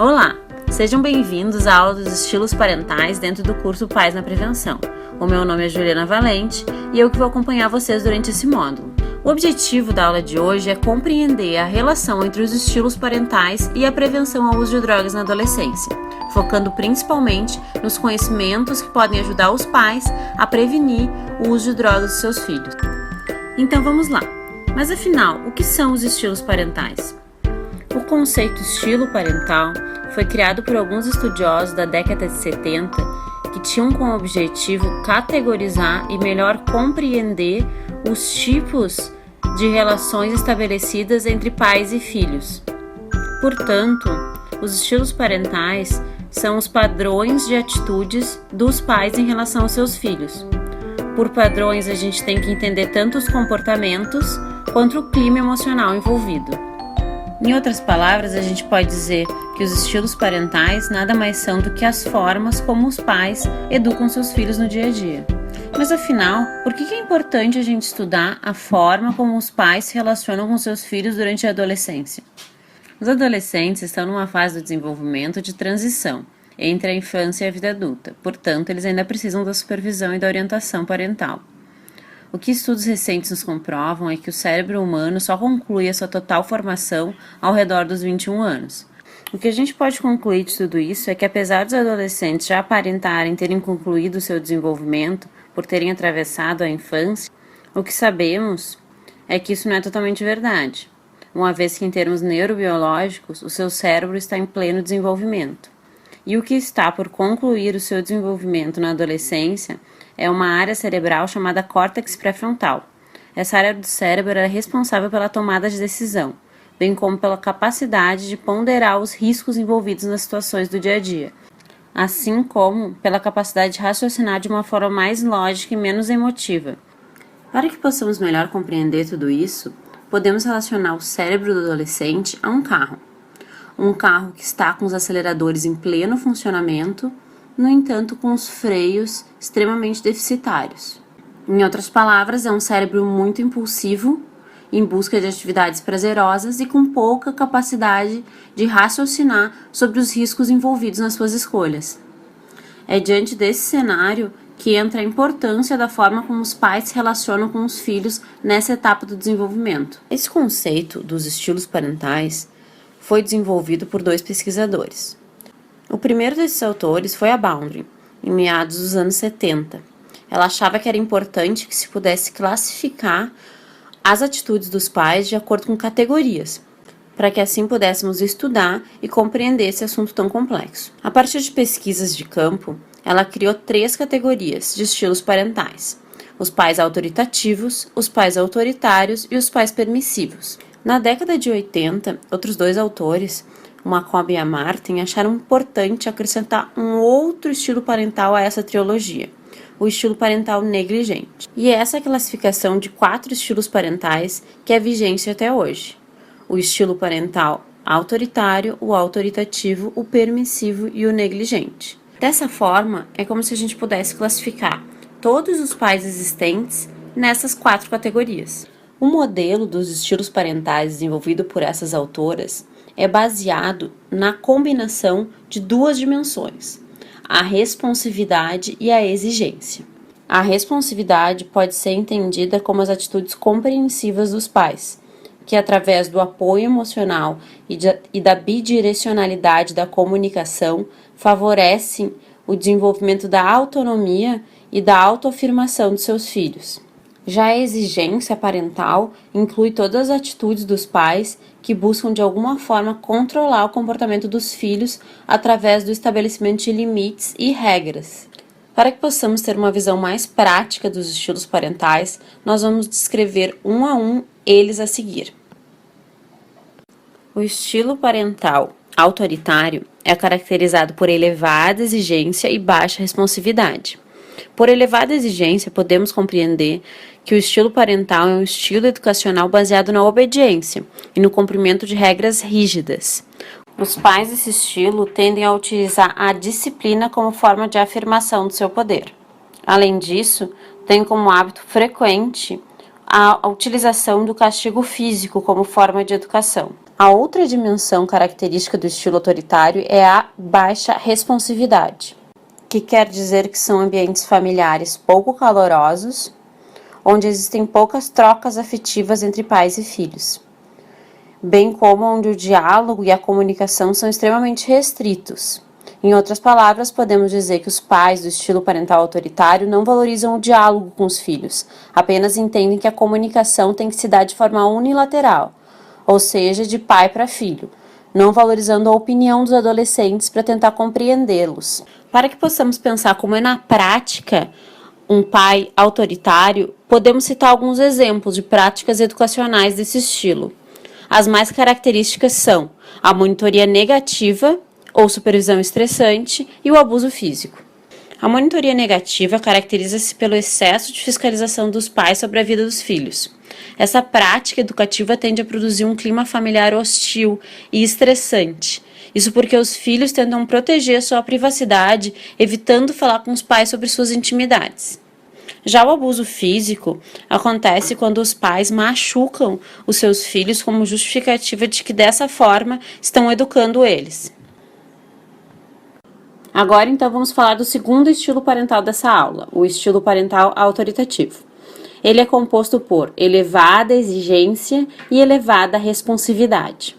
Olá, sejam bem-vindos à aula dos estilos parentais dentro do curso Pais na Prevenção. O meu nome é Juliana Valente e eu que vou acompanhar vocês durante esse módulo. O objetivo da aula de hoje é compreender a relação entre os estilos parentais e a prevenção ao uso de drogas na adolescência, focando principalmente nos conhecimentos que podem ajudar os pais a prevenir o uso de drogas dos seus filhos. Então vamos lá. Mas afinal, o que são os estilos parentais? O conceito estilo parental foi criado por alguns estudiosos da década de 70 que tinham como objetivo categorizar e melhor compreender os tipos de relações estabelecidas entre pais e filhos. Portanto, os estilos parentais são os padrões de atitudes dos pais em relação aos seus filhos. Por padrões, a gente tem que entender tanto os comportamentos quanto o clima emocional envolvido. Em outras palavras, a gente pode dizer que os estilos parentais nada mais são do que as formas como os pais educam seus filhos no dia a dia. Mas afinal, por que é importante a gente estudar a forma como os pais se relacionam com seus filhos durante a adolescência? Os adolescentes estão numa fase do desenvolvimento de transição entre a infância e a vida adulta, portanto, eles ainda precisam da supervisão e da orientação parental. O que estudos recentes nos comprovam é que o cérebro humano só conclui a sua total formação ao redor dos 21 anos. O que a gente pode concluir de tudo isso é que, apesar dos adolescentes já aparentarem terem concluído o seu desenvolvimento por terem atravessado a infância, o que sabemos é que isso não é totalmente verdade, uma vez que, em termos neurobiológicos, o seu cérebro está em pleno desenvolvimento. E o que está por concluir o seu desenvolvimento na adolescência é uma área cerebral chamada córtex pré-frontal. Essa área do cérebro é responsável pela tomada de decisão, bem como pela capacidade de ponderar os riscos envolvidos nas situações do dia a dia, assim como pela capacidade de raciocinar de uma forma mais lógica e menos emotiva. Para que possamos melhor compreender tudo isso, podemos relacionar o cérebro do adolescente a um carro. Um carro que está com os aceleradores em pleno funcionamento, no entanto com os freios extremamente deficitários. Em outras palavras, é um cérebro muito impulsivo, em busca de atividades prazerosas e com pouca capacidade de raciocinar sobre os riscos envolvidos nas suas escolhas. É diante desse cenário que entra a importância da forma como os pais se relacionam com os filhos nessa etapa do desenvolvimento. Esse conceito dos estilos parentais foi desenvolvido por dois pesquisadores. O primeiro desses autores foi a Boundary, em meados dos anos 70. Ela achava que era importante que se pudesse classificar as atitudes dos pais de acordo com categorias, para que assim pudéssemos estudar e compreender esse assunto tão complexo. A partir de pesquisas de campo, ela criou 3 categorias de estilos parentais: os pais autoritativos, os pais autoritários e os pais permissivos. Na década de 80, outros 2 autores, o Macob e a Martin, acharam importante acrescentar um outro estilo parental a essa trilogia, o estilo parental negligente. E é essa classificação de 4 estilos parentais que é vigente até hoje: o estilo parental autoritário, o autoritativo, o permissivo e o negligente. Dessa forma, é como se a gente pudesse classificar todos os pais existentes nessas 4 categorias. O modelo dos estilos parentais desenvolvido por essas autoras é baseado na combinação de 2 dimensões: a responsividade e a exigência. A responsividade pode ser entendida como as atitudes compreensivas dos pais, que através do apoio emocional e da bidirecionalidade da comunicação favorecem o desenvolvimento da autonomia e da autoafirmação de seus filhos. Já a exigência parental inclui todas as atitudes dos pais que buscam de alguma forma controlar o comportamento dos filhos através do estabelecimento de limites e regras. Para que possamos ter uma visão mais prática dos estilos parentais, nós vamos descrever um a um eles a seguir. O estilo parental autoritário é caracterizado por elevada exigência e baixa responsividade. Por elevada exigência, podemos compreender que o estilo parental é um estilo educacional baseado na obediência e no cumprimento de regras rígidas. Os pais desse estilo tendem a utilizar a disciplina como forma de afirmação do seu poder. Além disso, têm como hábito frequente a utilização do castigo físico como forma de educação. A outra dimensão característica do estilo autoritário é a baixa responsividade, que quer dizer que são ambientes familiares pouco calorosos, onde existem poucas trocas afetivas entre pais e filhos, bem como onde o diálogo e a comunicação são extremamente restritos. Em outras palavras, podemos dizer que os pais do estilo parental autoritário não valorizam o diálogo com os filhos, apenas entendem que a comunicação tem que se dar de forma unilateral, ou seja, de pai para filho, não valorizando a opinião dos adolescentes para tentar compreendê-los. Para que possamos pensar como é na prática um pai autoritário, podemos citar alguns exemplos de práticas educacionais desse estilo. As mais características são a monitoria negativa ou supervisão estressante e o abuso físico. A monitoria negativa caracteriza-se pelo excesso de fiscalização dos pais sobre a vida dos filhos. Essa prática educativa tende a produzir um clima familiar hostil e estressante. Isso porque os filhos tentam proteger sua privacidade, evitando falar com os pais sobre suas intimidades. Já o abuso físico acontece quando os pais machucam os seus filhos como justificativa de que dessa forma estão educando eles. Agora, então, vamos falar do segundo estilo parental dessa aula, o estilo parental autoritativo. Ele é composto por elevada exigência e elevada responsividade.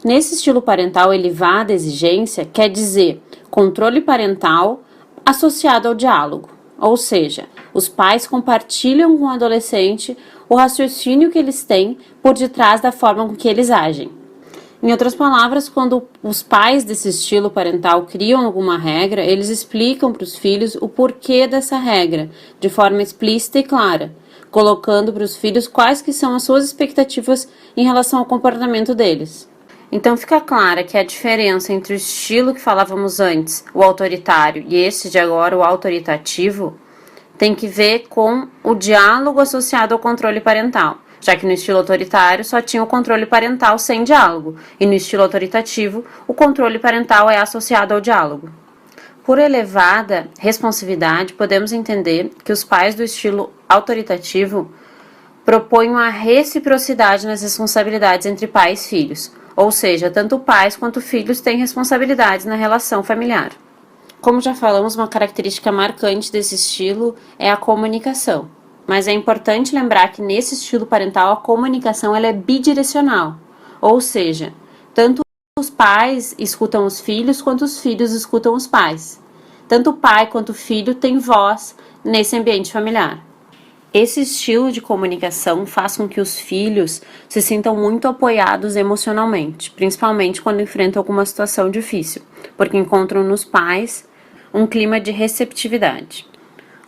Nesse estilo parental, elevada exigência quer dizer controle parental associado ao diálogo, ou seja, os pais compartilham com o adolescente o raciocínio que eles têm por detrás da forma com que eles agem. Em outras palavras, quando os pais desse estilo parental criam alguma regra, eles explicam para os filhos o porquê dessa regra, de forma explícita e clara, colocando para os filhos quais que são as suas expectativas em relação ao comportamento deles. Então fica clara que a diferença entre o estilo que falávamos antes, o autoritário, e esse de agora, o autoritativo, tem que ver com o diálogo associado ao controle parental, já que no estilo autoritário só tinha o controle parental sem diálogo, e no estilo autoritativo o controle parental é associado ao diálogo. Por elevada responsividade, podemos entender que os pais do estilo autoritativo propõem uma reciprocidade nas responsabilidades entre pais e filhos, ou seja, tanto pais quanto filhos têm responsabilidades na relação familiar. Como já falamos, uma característica marcante desse estilo é a comunicação. Mas é importante lembrar que nesse estilo parental a comunicação ela é bidirecional, ou seja, tanto os pais escutam os filhos quanto os filhos escutam os pais. Tanto o pai quanto o filho têm voz nesse ambiente familiar. Esse estilo de comunicação faz com que os filhos se sintam muito apoiados emocionalmente, principalmente quando enfrentam alguma situação difícil, porque encontram nos pais um clima de receptividade.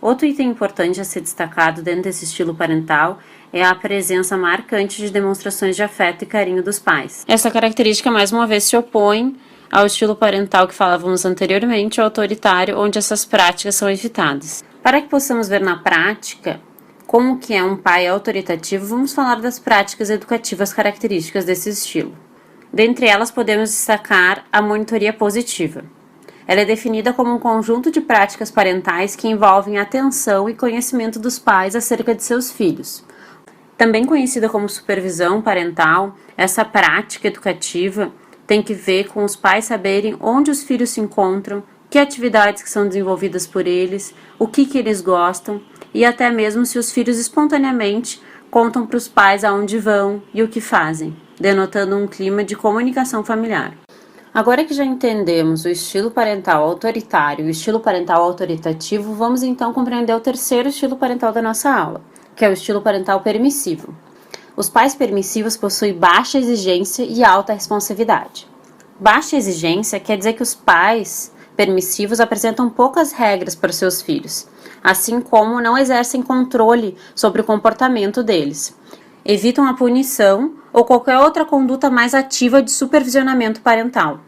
Outro item importante a ser destacado dentro desse estilo parental é a presença marcante de demonstrações de afeto e carinho dos pais. Essa característica, mais uma vez, se opõe ao estilo parental que falávamos anteriormente, o autoritário, onde essas práticas são evitadas. Para que possamos ver na prática como que é um pai autoritativo, vamos falar das práticas educativas características desse estilo. Dentre elas, podemos destacar a monitoria positiva. Ela é definida como um conjunto de práticas parentais que envolvem atenção e conhecimento dos pais acerca de seus filhos. Também conhecida como supervisão parental, essa prática educativa tem que ver com os pais saberem onde os filhos se encontram, que atividades que são desenvolvidas por eles, o que eles gostam e até mesmo se os filhos espontaneamente contam para os pais aonde vão e o que fazem, denotando um clima de comunicação familiar. Agora que já entendemos o estilo parental autoritário e o estilo parental autoritativo, vamos então compreender o terceiro estilo parental da nossa aula, que é o estilo parental permissivo. Os pais permissivos possuem baixa exigência e alta responsividade. Baixa exigência quer dizer que os pais permissivos apresentam poucas regras para os seus filhos, assim como não exercem controle sobre o comportamento deles. Evitam a punição ou qualquer outra conduta mais ativa de supervisionamento parental.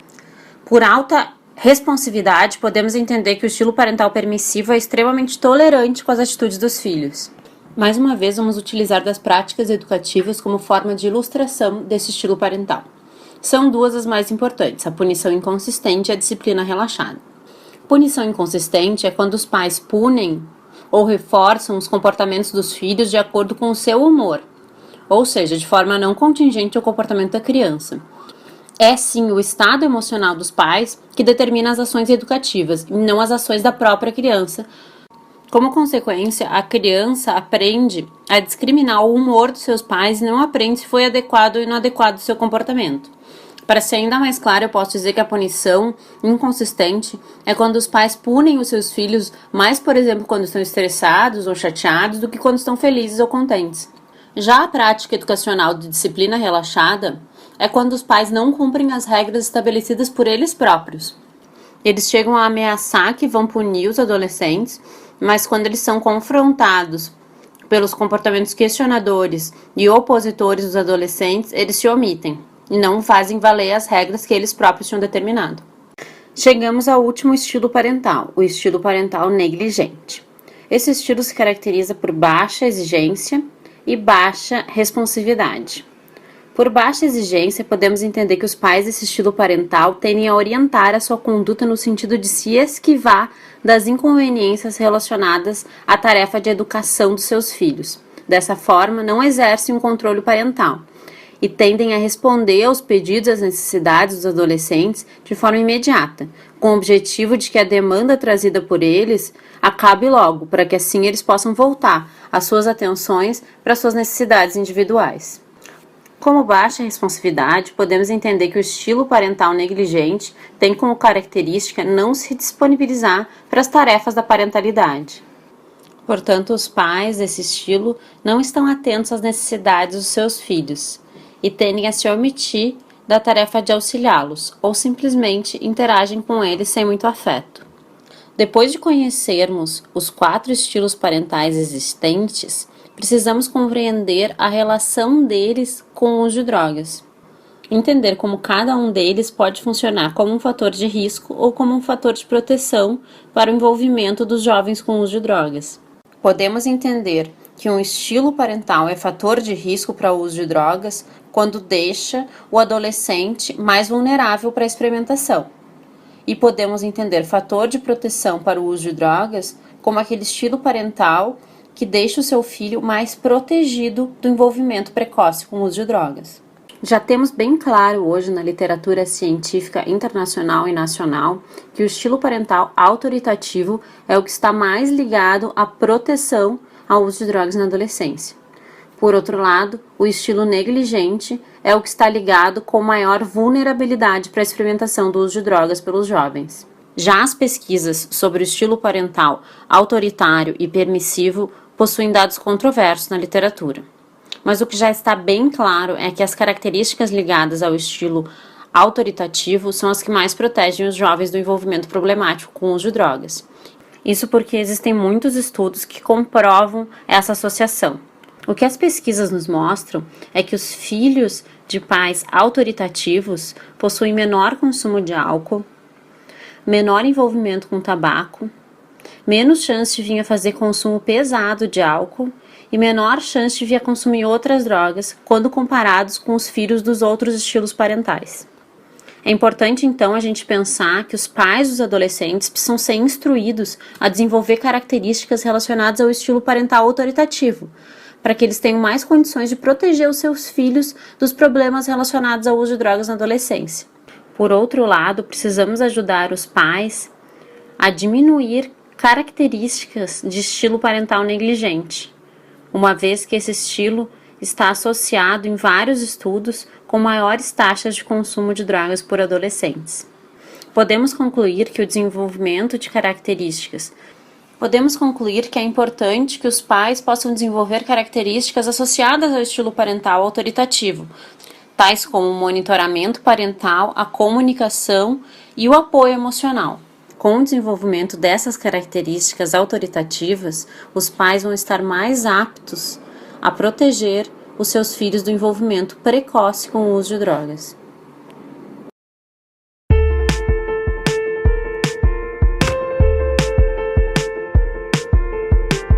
Por alta responsividade, podemos entender que o estilo parental permissivo é extremamente tolerante com as atitudes dos filhos. Mais uma vez, vamos utilizar das práticas educativas como forma de ilustração desse estilo parental. São duas as mais importantes, a punição inconsistente e a disciplina relaxada. Punição inconsistente é quando os pais punem ou reforçam os comportamentos dos filhos de acordo com o seu humor, ou seja, de forma não contingente ao comportamento da criança. É sim o estado emocional dos pais que determina as ações educativas, e não as ações da própria criança. Como consequência, a criança aprende a discriminar o humor dos seus pais e não aprende se foi adequado ou inadequado o seu comportamento. Para ser ainda mais claro, eu posso dizer que a punição inconsistente é quando os pais punem os seus filhos mais, por exemplo, quando estão estressados ou chateados, do que quando estão felizes ou contentes. Já a prática educacional de disciplina relaxada é quando os pais não cumprem as regras estabelecidas por eles próprios. Eles chegam a ameaçar que vão punir os adolescentes, mas quando eles são confrontados pelos comportamentos questionadores e opositores dos adolescentes, eles se omitem e não fazem valer as regras que eles próprios tinham determinado. Chegamos ao último estilo parental, o estilo parental negligente. Esse estilo se caracteriza por baixa exigência e baixa responsividade. Por baixa exigência, podemos entender que os pais desse estilo parental tendem a orientar a sua conduta no sentido de se esquivar das inconveniências relacionadas à tarefa de educação dos seus filhos. Dessa forma, não exercem um controle parental e tendem a responder aos pedidos e às necessidades dos adolescentes de forma imediata, com o objetivo de que a demanda trazida por eles acabe logo, para que assim eles possam voltar as suas atenções para suas necessidades individuais. Como baixa responsividade, podemos entender que o estilo parental negligente tem como característica não se disponibilizar para as tarefas da parentalidade. Portanto, os pais desse estilo não estão atentos às necessidades dos seus filhos e tendem a se omitir da tarefa de auxiliá-los, ou simplesmente interagem com eles sem muito afeto. Depois de conhecermos os 4 estilos parentais existentes, precisamos compreender a relação deles com o uso de drogas. Entender como cada um deles pode funcionar como um fator de risco ou como um fator de proteção para o envolvimento dos jovens com o uso de drogas. Podemos entender que um estilo parental é fator de risco para o uso de drogas quando deixa o adolescente mais vulnerável para a experimentação. E podemos entender fator de proteção para o uso de drogas como aquele estilo parental que deixa o seu filho mais protegido do envolvimento precoce com o uso de drogas. Já temos bem claro hoje na literatura científica internacional e nacional que o estilo parental autoritativo é o que está mais ligado à proteção ao uso de drogas na adolescência. Por outro lado, o estilo negligente é o que está ligado com maior vulnerabilidade para a experimentação do uso de drogas pelos jovens. Já as pesquisas sobre o estilo parental autoritário e permissivo possuem dados controversos na literatura. Mas o que já está bem claro é que as características ligadas ao estilo autoritativo são as que mais protegem os jovens do envolvimento problemático com o uso de drogas. Isso porque existem muitos estudos que comprovam essa associação. O que as pesquisas nos mostram é que os filhos de pais autoritativos possuem menor consumo de álcool, menor envolvimento com tabaco, menos chance de vir a fazer consumo pesado de álcool e menor chance de vir a consumir outras drogas quando comparados com os filhos dos outros estilos parentais. É importante, então, a gente pensar que os pais dos adolescentes precisam ser instruídos a desenvolver características relacionadas ao estilo parental autoritativo, para que eles tenham mais condições de proteger os seus filhos dos problemas relacionados ao uso de drogas na adolescência. Por outro lado, precisamos ajudar os pais a diminuir características de estilo parental negligente, uma vez que esse estilo está associado em vários estudos com maiores taxas de consumo de drogas por adolescentes. Podemos concluir que é importante que os pais possam desenvolver características associadas ao estilo parental autoritativo, tais como o monitoramento parental, a comunicação e o apoio emocional. Com o desenvolvimento dessas características autoritativas, os pais vão estar mais aptos a proteger os seus filhos do envolvimento precoce com o uso de drogas.